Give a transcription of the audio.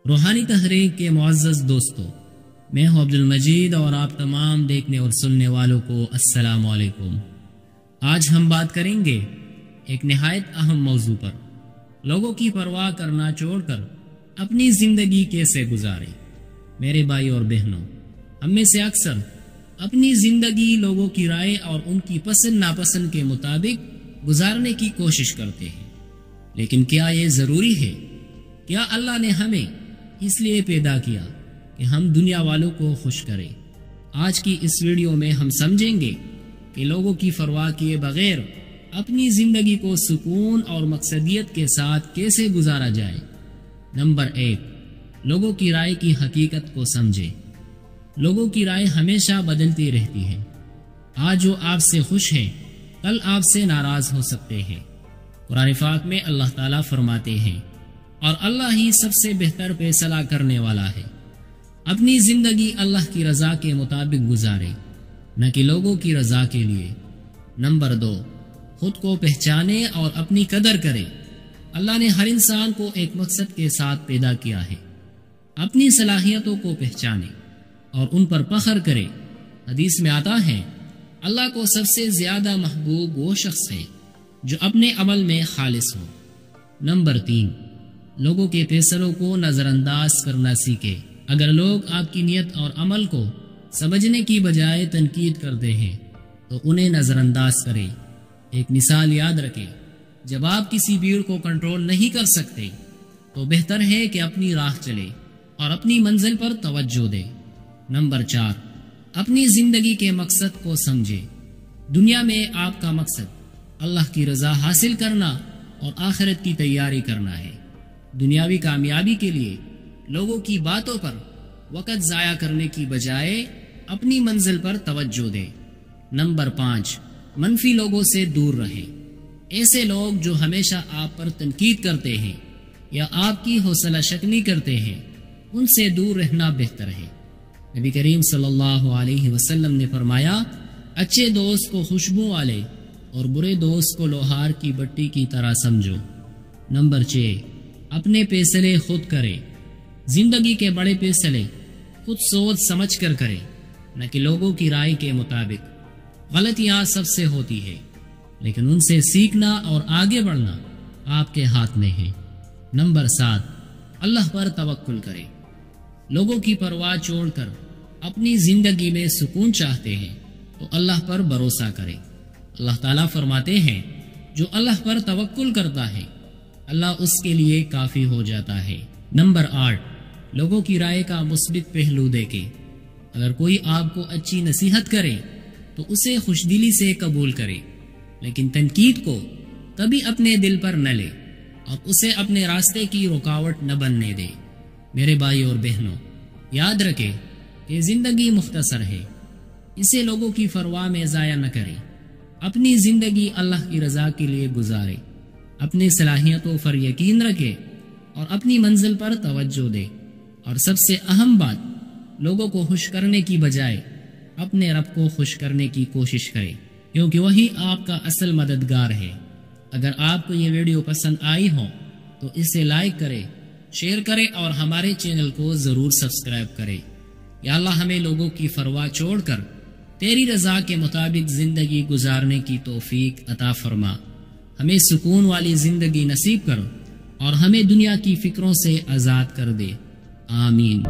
روحانی تحریک کے معزز دوستو، میں ہوں عبد المجید اور آپ تمام دیکھنے اور سننے والوں کو السلام علیکم۔ آج ہم بات کریں گے ایک نہایت اہم موضوع پر، لوگوں کی پرواہ کرنا چھوڑ کر اپنی زندگی کیسے گزارے۔ میرے بھائی اور بہنوں، ہم میں سے اکثر اپنی زندگی لوگوں کی رائے اور ان کی پسند ناپسند کے مطابق گزارنے کی کوشش کرتے ہیں، لیکن کیا یہ ضروری ہے؟ کیا اللہ نے ہمیں اس لیے پیدا کیا کہ ہم دنیا والوں کو خوش کریں؟ آج کی اس ویڈیو میں ہم سمجھیں گے کہ لوگوں کی پرواہ کیے بغیر اپنی زندگی کو سکون اور مقصدیت کے ساتھ کیسے گزارا جائے۔ نمبر 1، لوگوں کی رائے کی حقیقت کو سمجھیں۔ لوگوں کی رائے ہمیشہ بدلتی رہتی ہے۔ آج وہ آپ سے خوش ہیں، کل آپ سے ناراض ہو سکتے ہیں۔ قرآن پاک میں اللہ تعالیٰ فرماتے ہیں، اور اللہ ہی سب سے بہتر فیصلہ کرنے والا ہے۔ اپنی زندگی اللہ کی رضا کے مطابق گزارے، نہ کہ لوگوں کی رضا کے لیے۔ نمبر 2، خود کو پہچانے اور اپنی قدر کرے۔ اللہ نے ہر انسان کو ایک مقصد کے ساتھ پیدا کیا ہے۔ اپنی صلاحیتوں کو پہچانے اور ان پر فخر کرے۔ حدیث میں آتا ہے، اللہ کو سب سے زیادہ محبوب وہ شخص ہے جو اپنے عمل میں خالص ہو۔ نمبر 3، لوگوں کے فیصلوں کو نظر انداز کرنا سیکھے۔ اگر لوگ آپ کی نیت اور عمل کو سمجھنے کی بجائے تنقید کرتے ہیں تو انہیں نظر انداز کرے۔ ایک مثال یاد رکھیں، جب آپ کسی بھیڑ کو کنٹرول نہیں کر سکتے تو بہتر ہے کہ اپنی راہ چلے اور اپنی منزل پر توجہ دے۔ نمبر 4، اپنی زندگی کے مقصد کو سمجھے۔ دنیا میں آپ کا مقصد اللہ کی رضا حاصل کرنا اور آخرت کی تیاری کرنا ہے۔ دنیاوی کامیابی کے لیے لوگوں کی باتوں پر وقت ضائع کرنے کی بجائے اپنی منزل پر توجہ دے۔ نمبر 5، منفی لوگوں سے دور رہے۔ ایسے لوگ جو ہمیشہ آپ پر تنقید کرتے ہیں یا آپ کی حوصلہ شکنی کرتے ہیں، ان سے دور رہنا بہتر ہے۔ نبی کریم صلی اللہ علیہ وسلم نے فرمایا، اچھے دوست کو خوشبو والے اور برے دوست کو لوہار کی بٹی کی طرح سمجھو۔ نمبر 6، اپنے فیصلے خود کرے۔ زندگی کے بڑے فیصلے خود سوچ سمجھ کر کرے، نہ کہ لوگوں کی رائے کے مطابق۔ غلطیاں سب سے ہوتی ہے، لیکن ان سے سیکھنا اور آگے بڑھنا آپ کے ہاتھ میں ہے۔ نمبر 7، اللہ پر توکل کرے۔ لوگوں کی پرواہ چھوڑ کر اپنی زندگی میں سکون چاہتے ہیں تو اللہ پر بھروسہ کرے۔ اللہ تعالیٰ فرماتے ہیں، جو اللہ پر توکل کرتا ہے اللہ اس کے لیے کافی ہو جاتا ہے۔ نمبر 8، لوگوں کی رائے کا مثبت پہلو دیکھے۔ اگر کوئی آپ کو اچھی نصیحت کرے تو اسے خوشدلی سے قبول کرے، لیکن تنقید کو کبھی اپنے دل پر نہ لے اور اسے اپنے راستے کی رکاوٹ نہ بننے دے۔ میرے بھائی اور بہنوں، یاد رکھیں کہ زندگی مختصر ہے، اسے لوگوں کی پرواہ میں ضائع نہ کریں۔ اپنی زندگی اللہ کی رضا کے لیے گزارے، اپنی صلاحیتوں پر یقین رکھے اور اپنی منزل پر توجہ دے۔ اور سب سے اہم بات، لوگوں کو خوش کرنے کی بجائے اپنے رب کو خوش کرنے کی کوشش کرے، کیونکہ وہی آپ کا اصل مددگار ہے۔ اگر آپ کو یہ ویڈیو پسند آئی ہو تو اسے لائک کرے، شیئر کرے اور ہمارے چینل کو ضرور سبسکرائب کرے۔ یا اللہ ہمیں لوگوں کی پرواہ چھوڑ کر تیری رضا کے مطابق زندگی گزارنے کی توفیق عطا فرما۔ ہمیں سکون والی زندگی نصیب کرو اور ہمیں دنیا کی فکروں سے آزاد کر دے۔ آمین۔